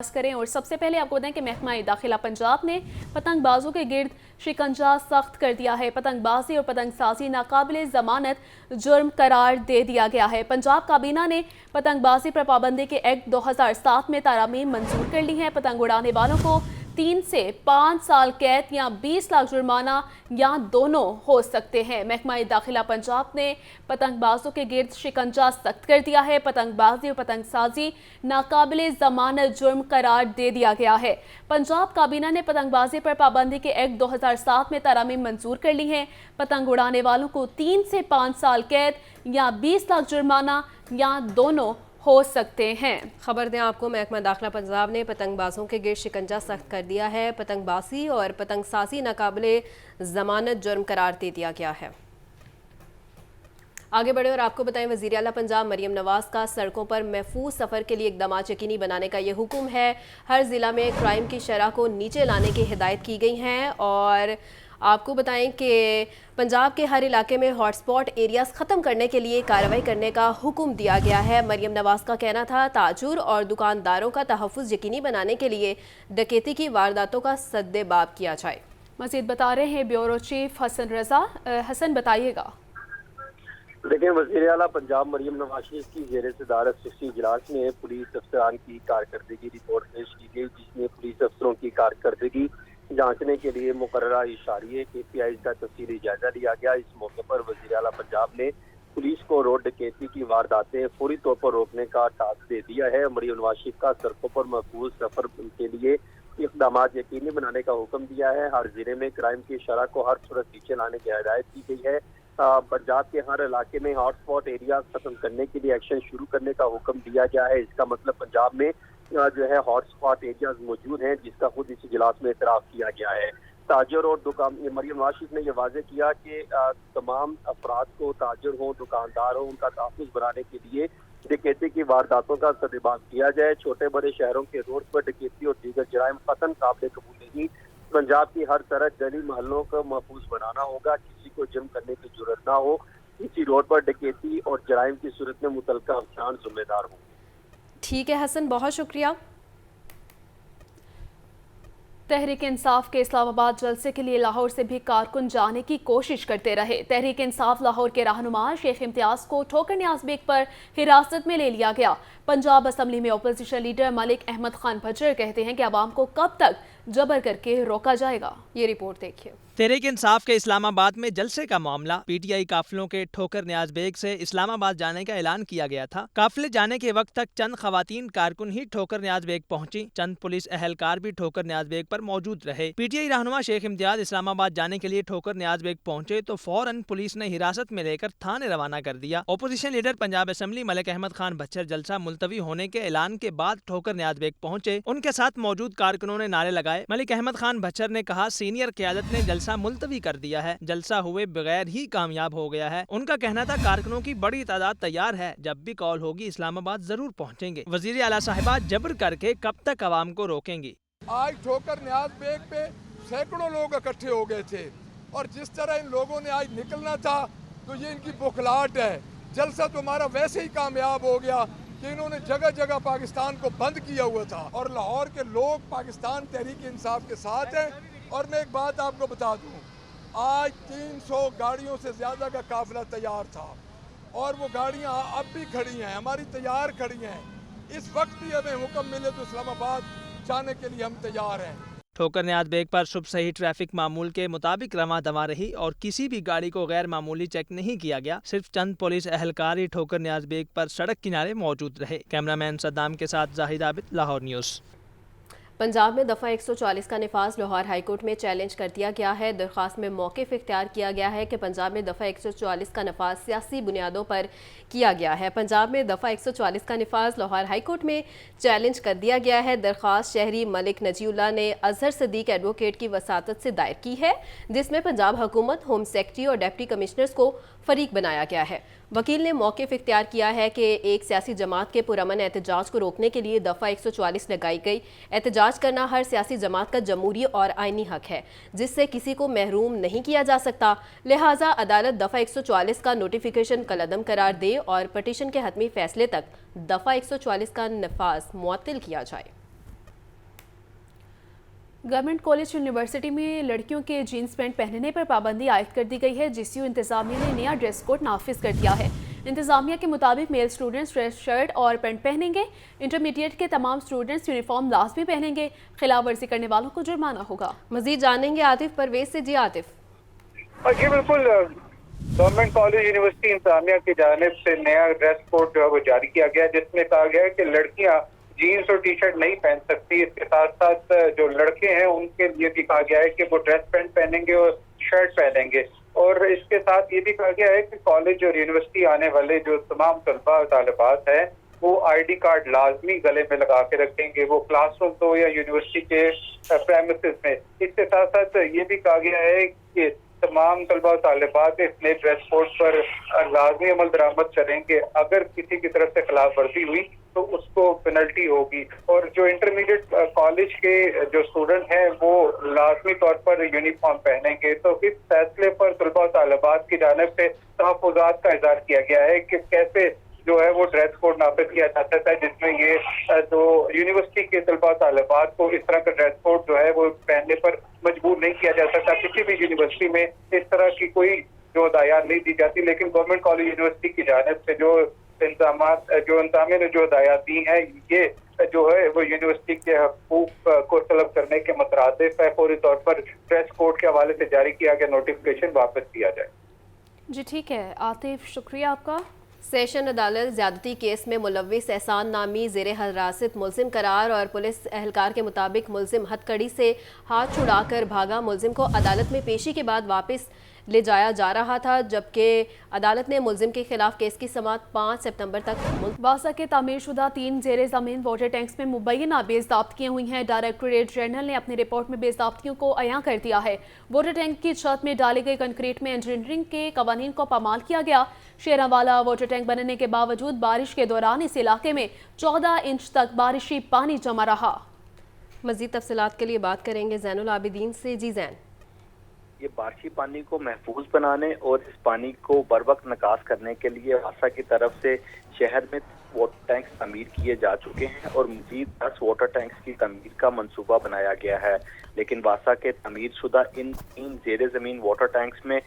करें और सबसे पहले आपको बताएं कि महकमा दाखिला पंजाब ने पतंगबाजों के गिर्द शिकंजा सख्त कर दिया है। पतंगबाजी और पतंगसाजी नाकाबिले जमानत जुर्म करार दे दिया गया है। पंजाब काबीना ने पतंगबाजी पर पाबंदी के एक्ट 2007 में तारामीम मंजूर कर ली है। पतंग उड़ाने वालों को 3 से 5 साल कैद या 20 लाख जुर्माना या दोनों हो सकते हैं। महकमा दाखिला पंजाब ने पतंगबाजों के गिर्द शिकंजा सख्त कर दिया है। पतंगबाजी और पतंगसाजी नाकाबिले जमानत जुर्म करार दे दिया गया है। पंजाब काबीना ने पतंगबाजी पर पाबंदी के एक्ट 2007 में तारामीम मंजूर कर ली हैं। पतंग उड़ाने वालों को 3 से 5 साल कैद या 20 लाख जुर्माना या दोनों हो सकते हैं। खबर दें आपको, महकमा दाखिला पंजाब ने पतंगबाजों के गिर्द शिकंजा सख्त कर दिया है। पतंगबाजी और पतंगसाजी नाकाबिले जमानत जुर्म करार दे दिया गया है। आगे बढ़े और आपको बताएं, वज़ीर आला पंजाब मरियम नवाज का सड़कों पर महफूज सफ़र के लिए इक़दाम यकीनी बनाने का ये हुक्म है। हर ज़िला में क्राइम की शरह को नीचे लाने की हिदायत की गई हैं और आपको बताएं कि पंजाब के हर इलाके में हॉटस्पॉट एरियाज़ ख़त्म करने के लिए कार्रवाई करने का हुक्म दिया गया है। मरियम नवाज का कहना था, ताजुर और दुकानदारों का तहफ़्फ़ुज़ यकीनी बनाने के लिए डकैती की वारदातों का सद्देबाब किया जाए। मज़ीद बता रहे हैं ब्यूरो चीफ हसन रज़ा। हसन, बताइएगा। देखिए, वज़ीर आला पंजाब मरियम नवाज की ज़ेर सदारत खसूसी इजलास में पुलिस अफसरान की कारकर्दगी रिपोर्ट पेश की गई, जिसमें पुलिस अफसरों की कारकर्दगी जांचने के लिए मुकर्ररा इशारिये KPIs का तफसीली जायजा लिया गया। इस मौके पर वज़ीर आला पंजाब ने पुलिस को रोड डकैती की वारदातें फौरी तौर पर रोकने का टास्क दे दिया है। मरियम नवाज का सड़कों पर महफूज सफर के लिए इक़दाम यकीनी बनाने का हुक्म दिया है। हर जिले में क्राइम की शरह को हर सूरत नीचे लाने की हिदायत की गई है। पंजाब के हर इलाके में हॉटस्पॉट एरिया खत्म करने के लिए एक्शन शुरू करने का हुक्म दिया गया है। इसका मतलब पंजाब में जो है हॉटस्पॉट एरियाज मौजूद हैं, जिसका खुद इस इजलास में इतराफ़ किया गया है। ताजर और दुकान मरियम नवाज ने यह वाज़ेह किया कि तमाम अफराद को, ताजर हों, दुकानदार हों, उनका तहफ़्फ़ुज़ बनाने के लिए डकैती की वारदातों का सद्देबाब किया जाए। छोटे बड़े शहरों के रोड पर डकैती और दीगर जराइम क़तन काबिल कबूल नहीं। पंजाब की हर सड़क, गली, मोहल्लों को महफूज बनाना होगा। किसी को जम करने की जरूरत ना हो। किसी रोड पर डकैती और जराइम की सूरत में मुतलका अफसरान जिम्मेदार हों। ठीक है हसन, बहुत शुक्रिया। तहरीक इंसाफ के इस्लामाबाद जलसे के लिए लाहौर से भी कारकुन जाने की कोशिश करते रहे। तहरीक इंसाफ लाहौर के रहनुमा शेख इम्तियाज को ठोकर न्याज बेग पर हिरासत में ले लिया गया। पंजाब असम्बली में अपोजिशन लीडर मलिक अहमद खान भज्जर कहते हैं कि आवाम को कब तक जबर करके रोका जाएगा। ये रिपोर्ट देखिए। तहरीक इंसाफ के इस्लामाबाद में जलसे का मामला, PTI काफिलों के ठोकर न्याज बेग से इस्लामाबाद जाने का ऐलान किया गया था। काफिले जाने के वक्त तक चंद खवातीन कारकुन ही ठोकर न्याज बेग पहुंची। चंद पुलिस अहलकार भी ठोकर न्याज बेग पर मौजूद रहे। PTI रहनुमा शेख इम्तियाज इस्लामाबाद जाने के लिए ठोकर न्याज बेग पहुंचे तो फौरन पुलिस ने हिरासत में लेकर थाने रवाना कर दिया। Opposition leader Punjab assembly Malik Ahmad Khan Bhachar जलसा मुलतवी होने के ऐलान के बाद ठोकर न्याज बेग पहुंचे। उनके साथ मौजूद कारकुनों ने नारे लगाए। मलिक अहमद खान भच्चर ने कहा, सीनियर क़यादत ने जलसा मुलतवी कर दिया है, जलसा हुए बगैर ही कामयाब हो गया है। उनका कहना था, कारकुनों की बड़ी तादाद तैयार है, जब भी कॉल होगी इस्लामाबाद जरूर पहुंचेंगे। वजीर आला साहिबा जबर करके कब तक आवाम को रोकेंगी। आज ठोकर न्याज बेग पे सैकड़ों लोग इकट्ठे हो गए थे और जिस तरह इन लोगों ने आज निकलना था, तो ये इनकी बुखलाहट है। जलसा तो हमारा वैसे ही कामयाब हो गया कि इन्होंने जगह जगह पाकिस्तान को बंद किया हुआ था और लाहौर के लोग पाकिस्तान तहरीक इंसाफ के साथ हैं। और मैं एक बात आपको बता दूं, आज 300 गाड़ियों से ज़्यादा का काफिला तैयार था और वो गाड़ियां अब भी खड़ी हैं, हमारी तैयार खड़ी हैं। इस वक्त भी हमें हुक्म मिले तो इस्लामाबाद जाने के लिए हम तैयार हैं। ठोकर न्याज बेग पर सुबह से ही ट्रैफिक मामूल के मुताबिक रवां दवा रही और किसी भी गाड़ी को गैर मामूली चेक नहीं किया गया। सिर्फ चंद पुलिस अहलकार ही ठोकर न्याज बेग पर सड़क किनारे मौजूद रहे। कैमरामैन सद्दाम के साथ जाहिद आबिद, लाहौर न्यूज़। पंजाब में दफ़ा 140 का नफाज लाहौर हाईकोर्ट में चैलेंज कर दिया गया है। दरख्वास्त में मौक़िफ़ इख्तियार किया गया है कि पंजाब में दफ़ा 140 का नफाज सियासी बुनियादों पर किया गया है। पंजाब में दफ़ा 140 का नफाज लाहौर हाईकोर्ट में चैलेंज कर दिया गया है। दरख्वास्त शहरी मलिक नजीउल्लाह ने अजहर सदीक एडवोकेट की वसातत से दायर की है, जिसमें पंजाब हुकूमत, होम सेक्रेटरी और डिप्टी कमिश्नर्स को फरीक बनाया गया है। वकील ने मौक़िफ़ इख्तियार किया है कि एक सियासी जमात के पुरअमन एहतजाज को रोकने के लिए दफ़ा 140 लगाई गई। एहतजाज करना हर सियासी जमात का जमहूरी और आइनी हक है, जिससे किसी को महरूम नहीं किया जा सकता। लिहाजा अदालत दफ़ा 140 का नोटिफिकेशन कलअदम करार दे और पटिशन के हतमी फैसले तक दफ़ा 140 का नफाज मुअत्तल किया जाए। गवर्नमेंट कॉलेज यूनिवर्सिटी में लड़कियों के जीन्स पैंट पहनने पर पाबंदी आयद कर दी गई है। जीसीयू इंतजामिया ने नया ड्रेस कोड नाफिज कर दिया है। इंतजामिया के मुताबिक मेल स्टूडेंट्स ड्रेस शर्ट और पैंट पहनेंगे। इंटरमीडिएट के तमाम स्टूडेंट्स यूनिफॉर्म लाजमी पहनेंगे। खिलाफ वर्जी करने वालों को जुर्माना होगा। मजीद जानेंगे आतिफ परवेज से। जी आतिफ। जी बिल्कुल, गवर्नमेंट कॉलेज यूनिवर्सिटी इंतजामिया की जानिब से नया ड्रेस कोड जो है वो जारी किया गया है, जिसमें कहा गया है कि लड़कियां जीन्स और टी शर्ट नहीं पहन सकती। इसके साथ साथ जो लड़के हैं उनके लिए भी कहा गया है कि वो ड्रेस पैंट पहनेंगे और शर्ट पहनेंगे। और इसके साथ ये भी कहा गया है कि कॉलेज और यूनिवर्सिटी आने वाले जो तमाम तलबा और तालिबात हैं वो आईडी कार्ड लाजमी गले में लगा के रखेंगे, वो क्लासरूम हो या यूनिवर्सिटी के प्रेमिसेस में। इसके साथ साथ ये भी कहा गया है कि तमाम तलबा और तालिबात इस नए ड्रेस कोड पर लाजमी अमल दरामद करेंगे। अगर किसी की तरफ से खिलाफ वर्जी हुई तो उसको पेनल्टी होगी। और जो इंटरमीडिएट कॉलेज के जो स्टूडेंट हैं वो लाजमी तौर पर यूनिफॉर्म पहनेंगे। तो इस फैसले पर तलबा और तालिबात की जानिब से तहफ़्फ़ुज़ात का इज़हार किया गया है कि कैसे जो है वो ड्रेस कोड नाफिज किया जा सकता है, जिसमें ये जो यूनिवर्सिटी के तलबा तालिबात को इस तरह का ड्रेस कोड जो है वो पहनने पर मजबूर नहीं किया जा सकता। किसी भी यूनिवर्सिटी में इस तरह की कोई जो हदायत नहीं दी जाती, लेकिन गवर्नमेंट कॉलेज यूनिवर्सिटी की जानिब से जो इंतजामिया ने जो हदायत दी हैं, ये जो है वो यूनिवर्सिटी के हकूक को तलब करने के मुतरादिफ है। फौरी तौर पर ड्रेस कोड के हवाले से जारी किया गया नोटिफिकेशन वापस लिया जाए। जी ठीक है आतिफ, शुक्रिया आपका। सेशन अदालत ज्यादती केस में मुलव्विस एहसान नामी ज़ेर हिरासत मुलजिम करार और पुलिस एहलकार के मुताबिक मुलजिम हथकड़ी से हाथ छुड़ाकर भागा। मुलजिम को अदालत में पेशी के बाद वापस ले जाया जा रहा था, जबकि अदालत ने मुलजिम के खिलाफ केस की समाअत 5 सितंबर तक। वासा के तामीरशुदा 3 ज़ेरे ज़मीन वाटर टैंक्स में मुबैना बेज़ाब्तियाँ हुई हैं। डायरेक्टरेट जनरल ने अपनी रिपोर्ट में बेज़ाब्तियों को अयां कर दिया है। वाटर टैंक की छत में डाली गई कंक्रीट में इंजीनियरिंग के कवानीन को पामाल किया गया। शेरावाला वाटर टैंक बनने के बावजूद बारिश के दौरान इस इलाके में 14 इंच तक बारिशी पानी जमा रहा। मज़ीद तफसीलात के लिए बात करेंगे ज़ैनुल आबिदीन से। जी ज़ैन। ये बारिशी पानी को महफूज बनाने और इस पानी को बर वक्त निकास करने के लिए वासा की तरफ से शहर में वाटर टैंक्स तमीर किए जा चुके हैं और मजीद 10 वाटर टैंक्स की तमीर का मंसूबा बनाया गया है। लेकिन वासा के तमीर शुदा इन 3 ज़ेरे ज़मीन वाटर टैंक्स में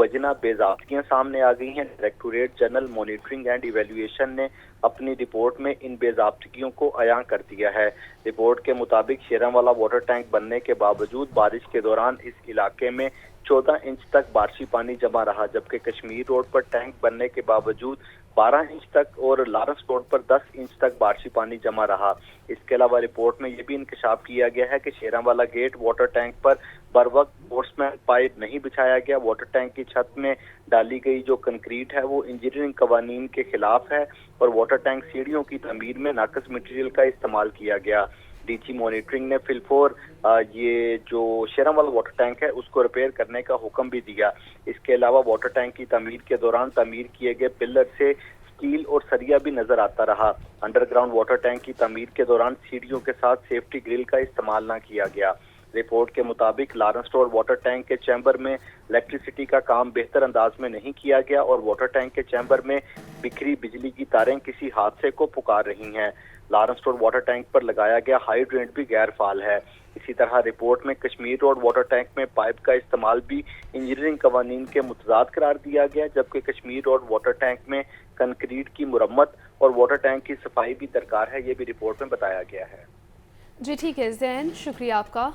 वजना बेज़ाब्तियाँ सामने आ गई हैं। Directorate general monitoring and evaluation ने अपनी रिपोर्ट में इन बेज़ाब्तियों को अयां कर दिया है। रिपोर्ट के मुताबिक शेरावाला वाटर टैंक बनने के बावजूद बारिश के दौरान इस इलाके में 14 इंच तक बारिशी पानी जमा रहा, जबकि कश्मीर रोड पर टैंक बनने के बावजूद 12 इंच तक और लारेंस रोड पर 10 इंच तक बारिशी पानी जमा रहा। इसके अलावा रिपोर्ट में यह भी इंकशाफ किया गया है कि शेरावाला गेट वाटर टैंक पर बर वक्त फोर्समैन पाइप नहीं बिछाया गया। वाटर टैंक की छत में डाली गई जो कंक्रीट है वो इंजीनियरिंग कवानीन के खिलाफ है और वाटर टैंक सीढ़ियों की तमीर में नाकस मटीरियल का इस्तेमाल किया गया। डीजी मॉनिटरिंग ने फिलफोर ये जो शेरावाला वाटर टैंक है उसको रिपेयर करने का हुक्म भी दिया। इसके अलावा वाटर टैंक की तमीर के दौरान तमीर किए गए पिलर से स्टील और सरिया भी नजर आता रहा। अंडरग्राउंड वाटर टैंक की तमीर के दौरान सीढ़ियों के साथ सेफ्टी ग्रिल का इस्तेमाल न किया गया। रिपोर्ट के मुताबिक लारेंस रोड वाटर टैंक के चैम्बर में इलेक्ट्रिसिटी का काम बेहतर अंदाज में नहीं किया गया और वाटर टैंक के चैम्बर में बिखरी बिजली की तारें किसी हादसे को पुकार रही हैं। लारेंस रोड वाटर टैंक पर लगाया गया हाइड्रेंट भी गैर फाल है। इसी तरह रिपोर्ट में कश्मीर रोड वाटर टैंक में पाइप का इस्तेमाल भी इंजीनियरिंग कवानीन के मुतजाद करार दिया गया, जबकि कश्मीर रोड वाटर टैंक में कंक्रीट की मुरम्मत और वाटर टैंक की सफाई भी दरकार है, ये भी रिपोर्ट में बताया गया है। जी ठीक है ज़ैन, शुक्रिया आपका।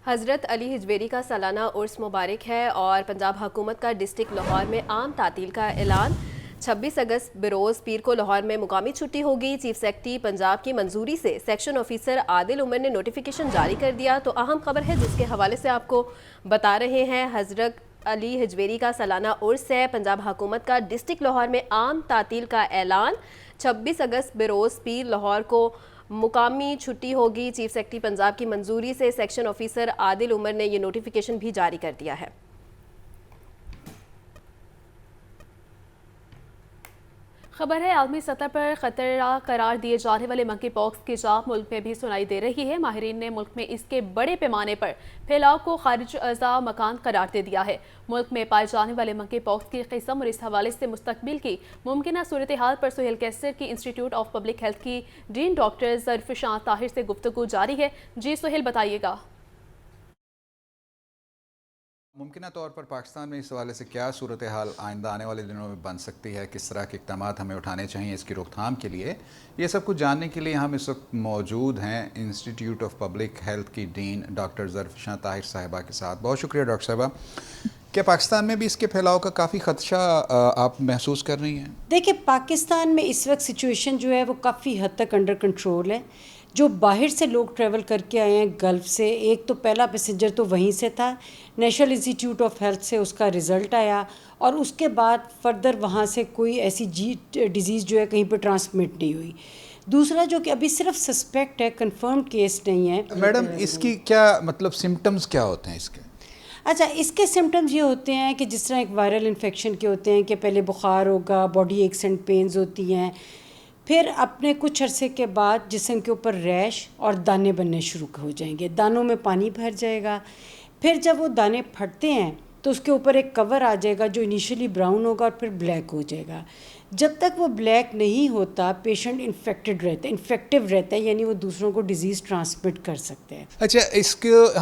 हज़रत अली हिजवेरी का सालाना उर्स मुबारक है और पंजाब हुकूमत का डिस्ट्रिक्ट लाहौर में आम तातील का ऐलान। 26 अगस्त बरोज़ पीर को लाहौर में मुकामी छुट्टी होगी। चीफ सेक्रेटरी पंजाब की मंजूरी से सेक्शन ऑफिसर आदिल उमर ने नोटिफिकेशन जारी कर दिया। तो अहम खबर है जिसके हवाले से आपको बता रहे हैं। हज़रत अली हिजवेरी का सालाना उर्स है। पंजाब हुकूमत का डिस्ट्रिक्ट लाहौर में आम तातील का ऐलान। 26 अगस्त बरोज़ पीर लाहौर को मुकामी छुट्टी होगी। चीफ सेक्रेटरी पंजाब की मंजूरी से सेक्शन ऑफिसर आदिल उमर ने ये नोटिफिकेशन भी जारी कर दिया है। खबर है आलमी सतह पर खतरा करार दिए जाने वाले मंकी पॉक्स की जाप मुल्क में भी सुनाई दे रही है। माहिरीन ने मुल्क में इसके बड़े पैमाने पर फैलाव को खारिज अज़ा मकान करार दे दिया है। मुल्क में पाए जाने वाले मंकी पॉक्स की किस्म और इस हवाले से मुस्तकबिल की मुमकिन सूरत हाल पर सुहेल कैसर की इंस्टीट्यूट ऑफ पब्लिक हेल्थ की डीन डॉक्टर ज़रफ़शान ताहिर से गुफ्तगू जारी है। जी सुहेल, बताइएगा। मुमकिन तौर पर पाकिस्तान में इस हवाले से क्या सूरत हाल आइंदा आने वाले दिनों में बन सकती है, किस तरह के इक़दाम हमें उठाने चाहिए इसकी रोकथाम के लिए, ये सब कुछ जानने के लिए हम इस वक्त मौजूद हैं इंस्टीट्यूट ऑफ पब्लिक हेल्थ की डीन डॉक्टर ज़रफ़शान ताहिर साहिबा के साथ। बहुत शुक्रिया डॉक्टर साहिबा। क्या पाकिस्तान में भी इसके फैलाव का काफ़ी ख़दशा आप महसूस कर रही हैं? देखिए, पाकिस्तान में इस वक्त सिचुएशन जो है वो काफ़ी हद तक अंडर कंट्रोल है। जो बाहर से लोग ट्रैवल करके आए हैं गल्फ़ से, एक तो पहला पैसेंजर तो वहीं से था, नेशनल इंस्टीट्यूट ऑफ हेल्थ से उसका रिज़ल्ट आया और उसके बाद फर्दर वहाँ से कोई ऐसी डिज़ीज़ जो है कहीं पर ट्रांसमिट नहीं हुई। दूसरा जो कि अभी सिर्फ सस्पेक्ट है, कंफर्म्ड केस नहीं है। मैडम, इसकी क्या मतलब सिम्टम्स क्या होते हैं इसके? अच्छा, इसके सिम्टम्स ये होते हैं कि जिस तरह एक वायरल इन्फेक्शन के होते हैं कि पहले बुखार होगा, बॉडी एक्स एंड पेन्स होती हैं, फिर अपने कुछ अरसे के बाद जिस्म के ऊपर रैश और दाने बनने शुरू हो जाएंगे, दानों में पानी भर जाएगा। फिर जब वो दाने फटते हैं तो उसके ऊपर एक कवर आ जाएगा जो इनिशियली ब्राउन होगा और फिर ब्लैक हो जाएगा। जब तक वो ब्लैक नहीं होता पेशेंट इन्फेक्टिव रहता है, यानी वो दूसरों को डिजीज़ ट्रांसमिट कर सकते हैं। अच्छा,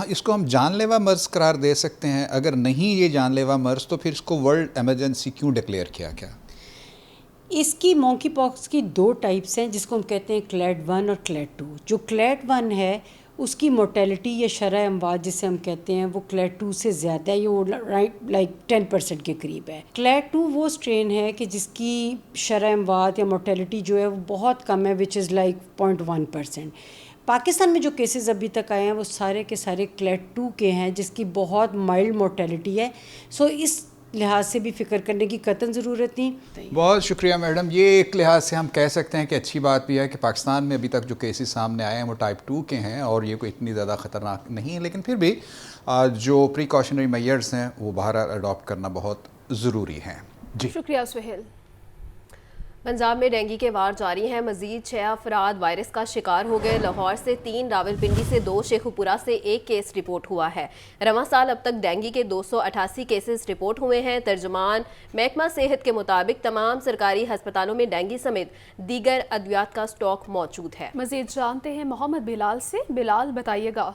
इसको हम जानलेवा मर्ज़ करार दे सकते हैं? अगर नहीं ये जानलेवा मर्ज़ तो फिर इसको वर्ल्ड एमरजेंसी क्यों डिक्लेयर किया गया? इसकी मॉन्की पॉक्स की दो टाइप्स हैं जिसको हम कहते हैं क्लैड 1 और क्लैड 2। जो क्लैड 1 है उसकी मोर्टेलिटी या शरह अमवात जिसे हम कहते हैं वो क्लैड 2 से ज़्यादा है, ये वो लाइक 10% के करीब है। क्लैड 2 वो स्ट्रेन है कि जिसकी शरह अमवात या मोर्टेलिटी जो है वो बहुत कम है, विच इज़ लाइक 0.1%। पाकिस्तान में जो केसेस अभी तक आए हैं वो सारे के सारे क्लैड 2 के हैं जिसकी बहुत माइल्ड मोर्टेलिटी है। सो इस लिहाज से भी फ़िक्र करने की कतई ज़रूरत नहीं। बहुत शुक्रिया मैडम। ये एक लिहाज से हम कह सकते हैं कि अच्छी बात भी है कि पाकिस्तान में अभी तक जो केसेस सामने आए हैं वो टाइप 2 के हैं और ये कोई इतनी ज़्यादा ख़तरनाक नहीं है, लेकिन फिर भी जो प्रिकॉशनरी मेजर्स हैं वो बाहर अडॉप्ट करना बहुत ज़रूरी है। जी शुक्रिया सुहेल। पंजाब में डेंगू के वार जारी हैं। मजीद 6 अफराद वायरस का शिकार हो गए। लाहौर से 3, रावलपिंडी से 2, शेखुपुरा से 1 केस रिपोर्ट हुआ है। रवां साल अब तक डेंगू के 288 केसेस रिपोर्ट हुए हैं। तर्जुमान महकमा सेहत के मुताबिक तमाम सरकारी हस्पतालों में डेंगू समेत दीगर अद्वियात का स्टॉक मौजूद है। मजीद जानते हैं मोहम्मद बिलाल से। बिलाल, बताइएगा।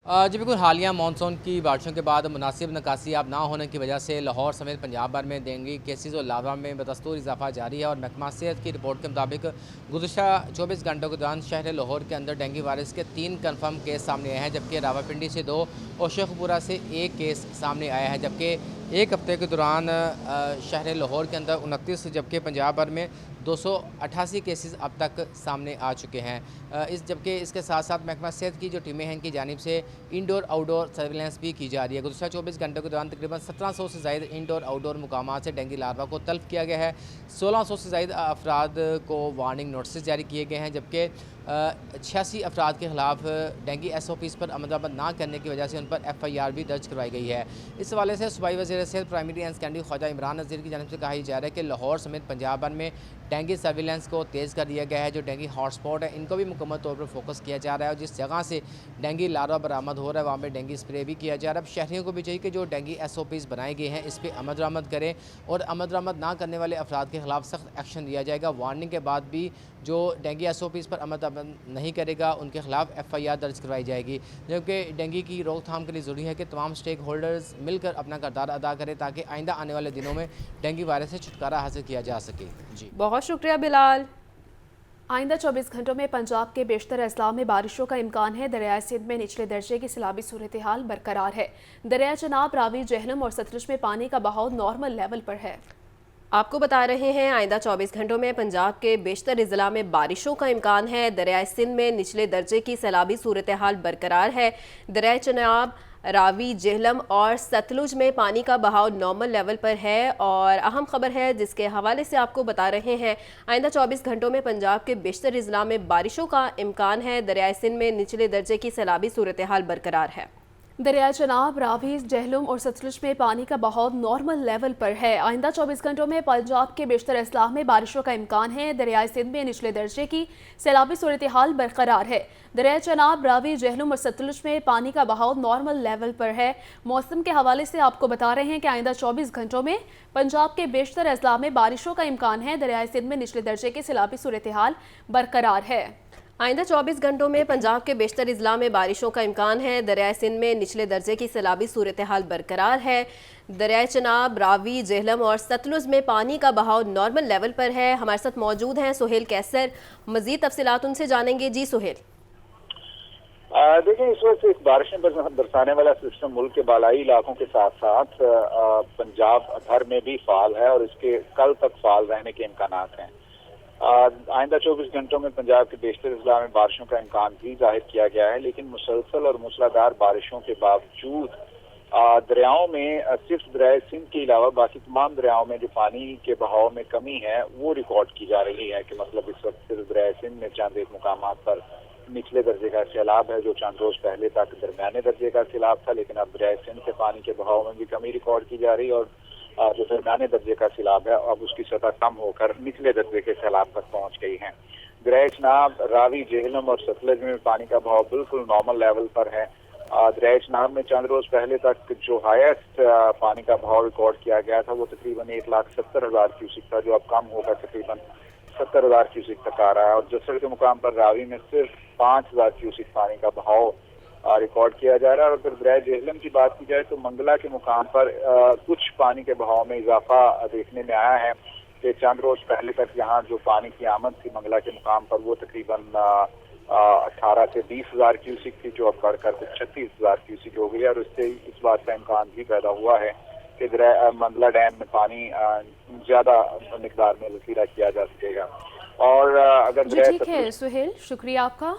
जी बिल्कुल, हालिया मानसून की बारिशों के बाद मुनासिब निकासियाब ना होने की वजह से लाहौर समेत पंजाब भर में डेंगू केसेस और लावा में बदस्तूर इजाफा जारी है और महकमा सेहत की रिपोर्ट के मुताबिक गुज़श्ता 24 घंटों के दौरान शहर लाहौर के अंदर डेंगू वायरस के 3 कन्फर्म केस सामने आए हैं, जबकि रावलपिंडी से 2 और शेखपुरा से 1 केस सामने आया है। जबकि एक हफ्ते के दौरान शहर लाहौर के अंदर 29, जबकि पंजाब भर में 288 केसेस अब तक सामने आ चुके हैं। जबकि इसके साथ साथ महकमा सेहत की जो टीमें हैं इनकी जानिब से इंडोर आउटडोर सर्विलेंस भी की जा रही है। गुज़श्ता 24 घंटों के दौरान तकरीबन 1700 से ज़ायद इंडोर आउटडोर मुकामात से डेंगू लार्वा को तल्फ किया गया है। 1600 से ज़ायद अफराद को वार्निंग नोटिस जारी किए गए हैं, जबकि 86 अफराद के ख़िलाफ़ डेंगू SOPs पर अमल ना करने की वजह से उन पर FIR भी दर्ज करवाई गई है। इस हवाले से सूबाई वज़ीर सेहत primary and secondary Khawaja Imran Nazir की जानिब से कहा जा रहा है कि लाहौर समेत पंजाब भर में डेंगू सर्विलेंस को तेज़ कर दिया गया है। जो डेंगू हॉटस्पॉट है इनको भी मुकम्मल तौर पर फोकस किया जा रहा है और जिस जगह से डेंगू लार्वा बरामद हो रहा है वहाँ पर डेंगू स्प्रे भी किया जा रहा है। अब शहरियों को भी चाहिए कि जो डेंगू SOPs बनाए गए हैं इस पर अमल दरामद करें और अमल दरामद ना करने वाले अफराद के ख़िलाफ़ सख्त एक्शन लिया जाएगा। वार्निंग के बाद भी जो डेंगू SOPs पर अमल दरामद नहीं करेगा उनके खिलाफ FIR दर्ज करवाई जाएगी। जबकि डेंगू की रोकथाम के लिए ज़रूरी है कि तमाम स्टेक होल्डर्स मिलकर अपना किरदार अदा करें ताकि आइंदा आने वाले दिनों में डेंगू वायरस से छुटकारा हासिल किया जा सके। जी बहुत शुक्रिया बिलाल। आइंदा 24 घंटों में पंजाब के बेशतर अजला में बारिशों का इम्कान है। दरियाए सिंध में निचले दर्जे की सैलाबी सूरत हाल बरकरार है। दरिया चनाब, रावी, जेहलम और सतलुज में पानी का बहाव नॉर्मल लेवल पर है। आपको बता रहे हैं आइंदा 24 घंटों में पंजाब के बेशतर अजला में बारिशों का इम्कान है। दरियाए सिंध में निचले दर्जे की सैलाबी सूरत हाल बरकरार है। दरियाए चनाब, रावी, जेहलम और सतलुज में पानी का बहाव नॉर्मल लेवल पर है। और अहम खबर है जिसके हवाले से आपको बता रहे हैं आइंदा 24 घंटों में पंजाब के बेशतर अजला में बारिशों का इम्कान है। दरियाए सिंध में निचले दर्जे की सैलाबी सूरत हाल बरकरार है। दरिया चनाब, रावी, जहलुम और सतलुज में पानी का बहाव नॉर्मल लेवल पर है। आइंदा 24 घंटों में पंजाब के बेशतर अजला में बारिशों का इम्कान है। दरियाए सिंध में निचले दर्जे की सैलाबी सूरत हाल बरकरार है। दरिया चनाब, रावी, जहलुम और सतलुज में पानी का बहाव नॉर्मल लेवल पर है। मौसम के हवाले से आपको बता रहे हैं कि आइंदा 24 घंटों में पंजाब के बेशतर अजला में बारिशों का इम्कान है। दरियाए सिंध में निचले दर्जे की सैलाबी सूरत हाल बरकरार है। आइंदा 24 घंटों में पंजाब के बेशतर अजला में बारिशों का इम्कान है। दरियाए सिंध में निचले दर्जे की सैलाबी सूरत हाल बरकरार है। दरियाए चनाब, रावी, जेहलम और सतलुज में पानी का बहाव नॉर्मल लेवल पर है। हमारे साथ मौजूद हैं सुहेल कैसर, मज़ीद तफसीलात उनसे जानेंगे। जी सुहेल। देखिए, इस वक्त इस बारिशें बरसाने वाला सिस्टम मुल्क के बालाई इलाकों के साथ साथ पंजाब भर में भी फाल है और इसके कल तक फाल रहने के इम्कानात हैं। आइंदा 24 घंटों में पंजाब के बेशतर अजला में बारिशों का इम्कान भी जाहिर किया गया है, लेकिन मुसलसल और मूसलाधार बारिशों के बावजूद दरियाओं में सिर्फ दरिया सिंध के अलावा बाकी तमाम दरियाओं में जो पानी के बहाव में कमी है वो रिकॉर्ड की जा रही है। कि मतलब इस वक्त सिर्फ दरिया सिंध में चंद एक मुकामात पर निचले दर्जे का सैलाब है, जो चंद रोज पहले तक दरमियाने दर्जे का सैलाब था, लेकिन अब दरिया सिंध से पानी के बहाव में भी कमी रिकॉर्ड की जा रही है और जो दरमियाने दर्जे का सैलाब है अब उसकी सतह कम होकर निचले दर्जे के सैलाब तक पहुंच गई है। दरिया चनाब, रावी, जेहलम और सतलज में पानी का बहाव बिल्कुल नॉर्मल लेवल पर है। दरिया चनाब में चंद रोज पहले तक जो हाईएस्ट पानी का बहाव रिकॉर्ड किया गया था वो तकरीबन 1,70,000 क्यूसिक था, जो अब कम होकर तकरीबन 70,000 क्यूसिक तक आ रहा है। और जसड़ के मुकाम पर रावी में सिर्फ 5,000 क्यूसिक पानी का बहाव रिकॉर्ड किया जा रहा है। और अगर दरिया जेहलम की बात की जाए तो मंगला के मुकाम पर कुछ पानी के बहाव में इजाफा देखने में आया है कि चंद रोज पहले तक यहाँ जो पानी की आमद थी मंगला के मुकाम पर वो तकरीबन 18 से 20,000 क्यूसिक थी, जो अब बढ़कर कुछ 36,000 क्यूसिक हो गई है। और इससे इस बात का इम्कान भी पैदा हुआ है कि मंगला डैम में पानी ज्यादा मिकदार में जखीरा किया जा सकेगा। और अगर जी ठीक है सुहेल, शुक्रिया आपका।